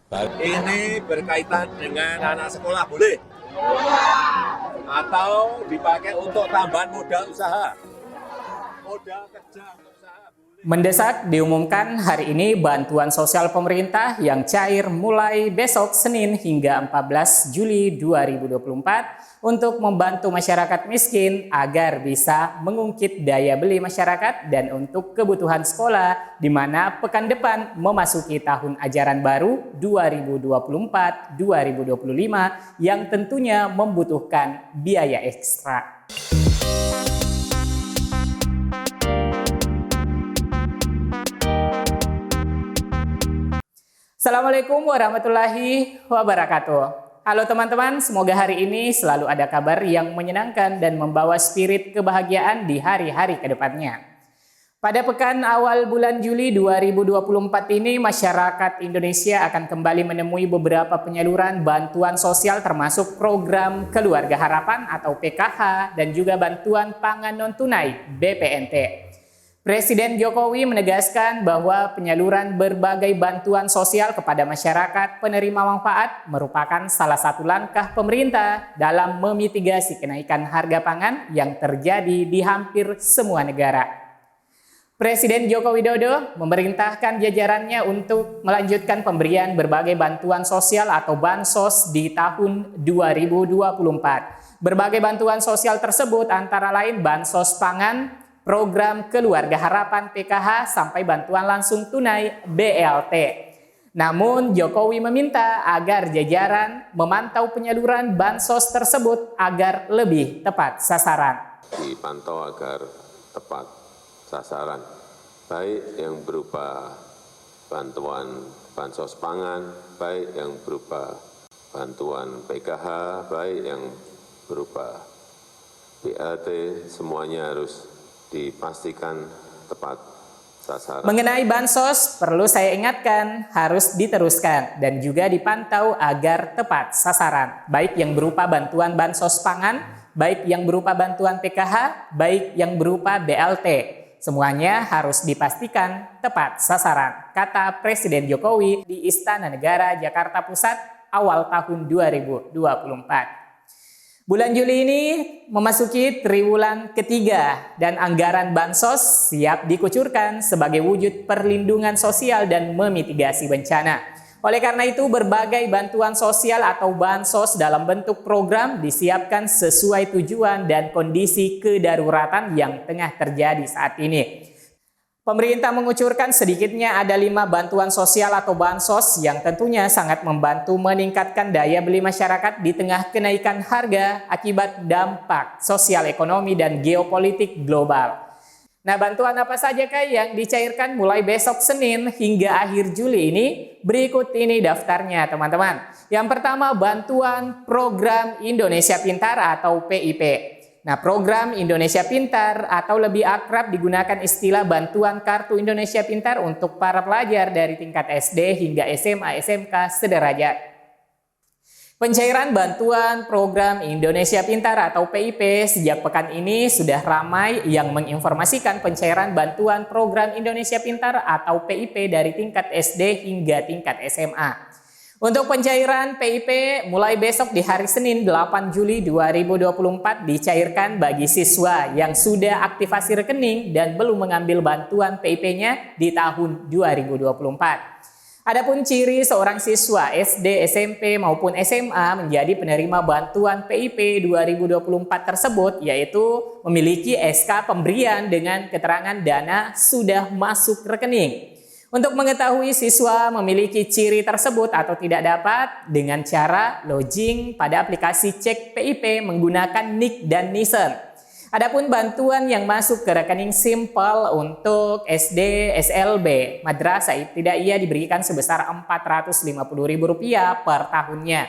Ini berkaitan dengan anak sekolah boleh? Atau dipakai untuk tambahan modal usaha? Modal kerja untuk usaha boleh. Mendesak diumumkan hari ini bantuan sosial pemerintah yang cair mulai besok Senin hingga 14 Juli 2024 untuk membantu masyarakat miskin agar bisa mengungkit daya beli masyarakat dan untuk kebutuhan sekolah di mana pekan depan memasuki tahun ajaran baru 2024-2025 yang tentunya membutuhkan biaya ekstra. Assalamualaikum warahmatullahi wabarakatuh. Halo teman-teman, semoga hari ini selalu ada kabar yang menyenangkan dan membawa spirit kebahagiaan di hari-hari ke depannya. Pada pekan awal bulan Juli 2024 ini, masyarakat Indonesia akan kembali menemui beberapa penyaluran bantuan sosial termasuk program Keluarga Harapan atau PKH dan juga bantuan pangan non-tunai BPNT. Presiden Jokowi menegaskan bahwa penyaluran berbagai bantuan sosial kepada masyarakat penerima manfaat merupakan salah satu langkah pemerintah dalam memitigasi kenaikan harga pangan yang terjadi di hampir semua negara. Presiden Joko Widodo memerintahkan jajarannya untuk melanjutkan pemberian berbagai bantuan sosial atau bansos di tahun 2024. Berbagai bantuan sosial tersebut antara lain bansos pangan, program Keluarga Harapan PKH sampai bantuan langsung tunai BLT. Namun Jokowi meminta agar jajaran memantau penyaluran bansos tersebut agar lebih tepat sasaran. Dipantau agar tepat sasaran, baik yang berupa bantuan bansos pangan, baik yang berupa bantuan PKH, baik yang berupa BLT, semuanya harus dipastikan tepat sasaran. Mengenai bansos, perlu saya ingatkan harus diteruskan dan juga dipantau agar tepat sasaran, baik yang berupa bantuan bansos pangan, baik yang berupa bantuan PKH, baik yang berupa BLT. Semuanya harus dipastikan tepat sasaran, kata Presiden Jokowi di Istana Negara Jakarta Pusat awal tahun 2024. Bulan Juli ini memasuki triwulan ketiga dan anggaran bansos siap dikucurkan sebagai wujud perlindungan sosial dan memitigasi bencana. Oleh karena itu, berbagai bantuan sosial atau bansos dalam bentuk program disiapkan sesuai tujuan dan kondisi kedaruratan yang tengah terjadi saat ini. Pemerintah mengucurkan sedikitnya ada 5 bantuan sosial atau bansos yang tentunya sangat membantu meningkatkan daya beli masyarakat di tengah kenaikan harga akibat dampak sosial ekonomi dan geopolitik global. Nah, bantuan apa saja yang dicairkan mulai besok Senin hingga akhir Juli ini? Berikut ini daftarnya teman-teman. Yang pertama, bantuan program Indonesia Pintar atau PIP. Nah, program Indonesia Pintar atau lebih akrab digunakan istilah bantuan Kartu Indonesia Pintar untuk para pelajar dari tingkat SD hingga SMA SMK sederajat. Pencairan bantuan program Indonesia Pintar atau PIP sejak pekan ini sudah ramai yang menginformasikan pencairan bantuan program Indonesia Pintar atau PIP dari tingkat SD hingga tingkat SMA. Untuk pencairan PIP mulai besok di hari Senin 8 Juli 2024 dicairkan bagi siswa yang sudah aktivasi rekening dan belum mengambil bantuan PIP-nya di tahun 2024. Adapun ciri seorang siswa SD, SMP maupun SMA menjadi penerima bantuan PIP 2024 tersebut yaitu memiliki SK pemberian dengan keterangan dana sudah masuk rekening. Untuk mengetahui siswa memiliki ciri tersebut atau tidak dapat dengan cara login pada aplikasi Cek PIP menggunakan NIK dan NISEN. Adapun bantuan yang masuk ke rekening simpel untuk SD, SLB, madrasah ibtidaiyah diberikan sebesar Rp450.000 per tahunnya.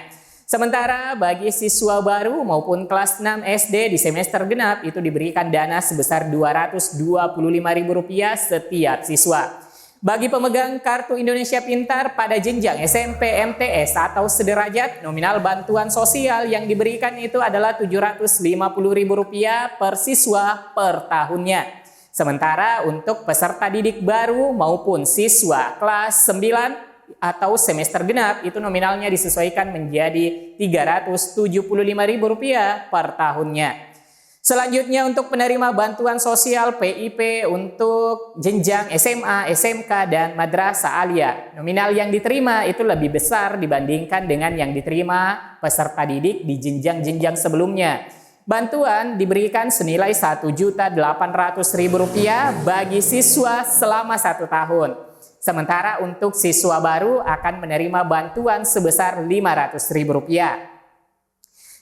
Sementara bagi siswa baru maupun kelas 6 SD di semester genap itu diberikan dana sebesar Rp225.000 setiap siswa. Bagi pemegang Kartu Indonesia Pintar pada jenjang SMP, MTS atau sederajat, nominal bantuan sosial yang diberikan itu adalah Rp750.000 per siswa per tahunnya. Sementara untuk peserta didik baru maupun siswa kelas 9, atau semester genap itu nominalnya disesuaikan menjadi Rp375.000 per tahunnya. Selanjutnya untuk penerima bantuan sosial PIP untuk jenjang SMA, SMK, dan madrasah aliyah. Nominal yang diterima itu lebih besar dibandingkan dengan yang diterima peserta didik di jenjang-jenjang sebelumnya. Bantuan diberikan senilai Rp1.800.000 bagi siswa selama 1 tahun. Sementara untuk siswa baru akan menerima bantuan sebesar Rp500.000.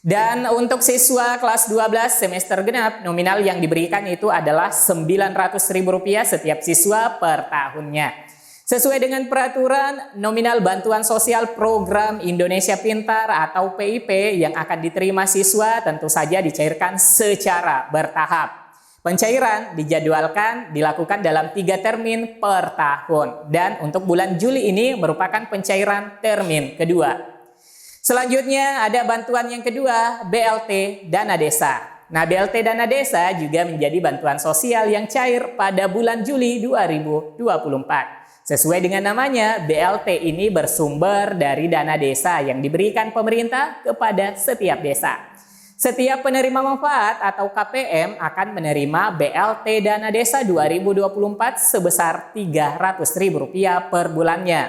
Dan untuk siswa kelas 12 semester genap, nominal yang diberikan itu adalah Rp900.000 setiap siswa per tahunnya. Sesuai dengan peraturan, nominal bantuan sosial program Indonesia Pintar atau PIP yang akan diterima siswa tentu saja dicairkan secara bertahap. Pencairan dijadwalkan dilakukan dalam 3 termin per tahun. Dan untuk bulan Juli ini merupakan pencairan termin kedua. Selanjutnya ada bantuan yang kedua, BLT Dana Desa. Nah, BLT Dana Desa juga menjadi bantuan sosial yang cair pada bulan Juli 2024. Sesuai dengan namanya, BLT ini bersumber dari dana desa yang diberikan pemerintah kepada setiap desa. Setiap penerima manfaat atau KPM akan menerima BLT Dana Desa 2024 sebesar Rp300.000 per bulannya.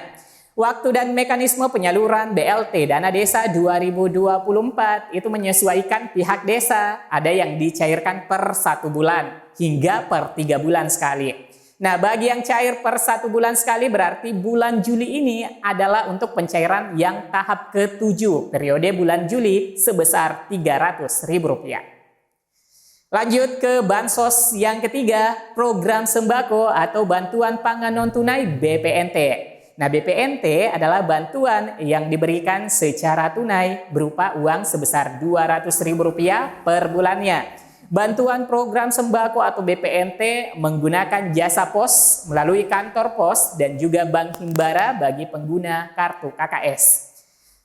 Waktu dan mekanisme penyaluran BLT Dana Desa 2024 itu menyesuaikan pihak desa. Ada yang dicairkan per 1 bulan hingga per 3 bulan sekali. Nah, bagi yang cair per 1 bulan sekali berarti bulan Juli ini adalah untuk pencairan yang tahap ke-7 periode bulan Juli sebesar Rp300.000. Lanjut ke bansos yang ketiga, program sembako atau bantuan pangan non tunai BPNT. Nah, BPNT adalah bantuan yang diberikan secara tunai berupa uang sebesar Rp200.000 per bulannya. Bantuan program sembako atau BPNT menggunakan jasa pos melalui kantor pos dan juga bank himbara bagi pengguna kartu KKS.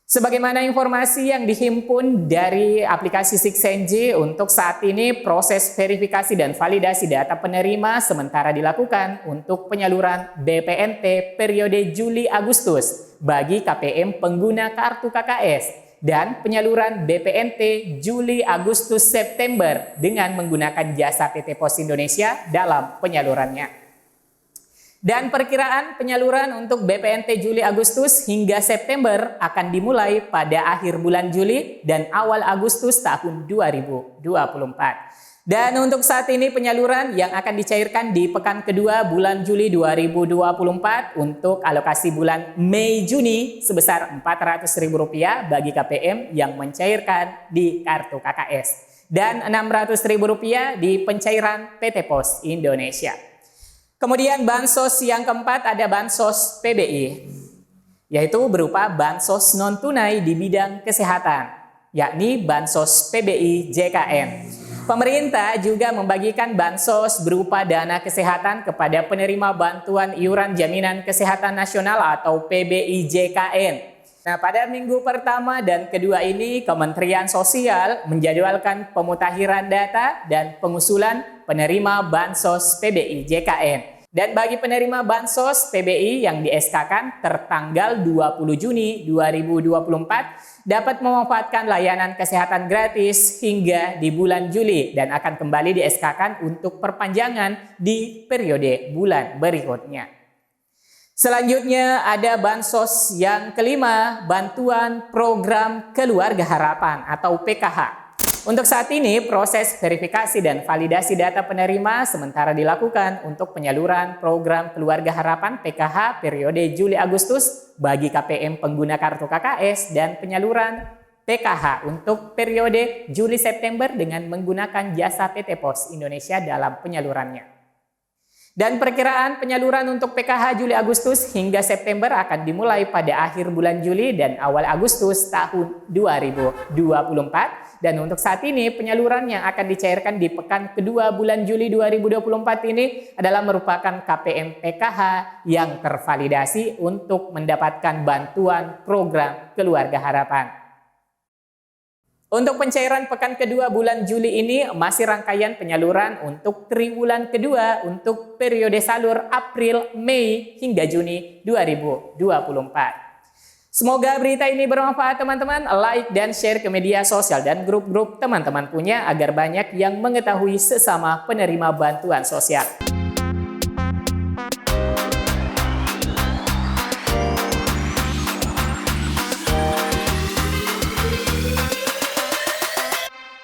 Sebagaimana informasi yang dihimpun dari aplikasi Sixenji, untuk saat ini proses verifikasi dan validasi data penerima sementara dilakukan untuk penyaluran BPNT periode Juli-Agustus bagi KPM pengguna kartu KKS dan penyaluran BPNT Juli-Agustus-September dengan menggunakan jasa PT Pos Indonesia dalam penyalurannya. Dan perkiraan penyaluran untuk BPNT Juli-Agustus hingga September akan dimulai pada akhir bulan Juli dan awal Agustus tahun 2024. Dan untuk saat ini penyaluran yang akan dicairkan di pekan kedua bulan Juli 2024 untuk alokasi bulan Mei-Juni sebesar Rp400.000 bagi KPM yang mencairkan di kartu KKS dan Rp600.000 di pencairan PT Pos Indonesia. Kemudian bansos yang keempat ada bansos PBI, yaitu berupa bansos non-tunai di bidang kesehatan, yakni bansos PBI JKN. Pemerintah juga membagikan bansos berupa dana kesehatan kepada penerima bantuan iuran jaminan kesehatan nasional atau PBI JKN. Nah, pada minggu pertama dan kedua ini Kementerian Sosial menjadwalkan pemutakhiran data dan pengusulan penerima bansos PBI JKN. Dan bagi penerima bansos PBI yang di-SK-kan tertanggal 20 Juni 2024 dapat memanfaatkan layanan kesehatan gratis hingga di bulan Juli dan akan kembali di-SK-kan untuk perpanjangan di periode bulan berikutnya. Selanjutnya ada bansos yang kelima, bantuan program Keluarga Harapan atau PKH. Untuk saat ini, proses verifikasi dan validasi data penerima sementara dilakukan untuk penyaluran program Keluarga Harapan PKH periode Juli-Agustus bagi KPM pengguna kartu KKS dan penyaluran PKH untuk periode Juli-September dengan menggunakan jasa PT Pos Indonesia dalam penyalurannya. Dan perkiraan penyaluran untuk PKH Juli-Agustus hingga September akan dimulai pada akhir bulan Juli dan awal Agustus tahun 2024. Dan untuk saat ini penyaluran yang akan dicairkan di pekan kedua bulan Juli 2024 ini adalah merupakan KPM PKH yang tervalidasi untuk mendapatkan bantuan program Keluarga Harapan. Untuk pencairan pekan kedua bulan Juli ini masih rangkaian penyaluran untuk triwulan kedua untuk periode salur April, Mei hingga Juni 2024. Semoga berita ini bermanfaat teman-teman. Like dan share ke media sosial dan grup-grup teman-teman punya agar banyak yang mengetahui sesama penerima bantuan sosial.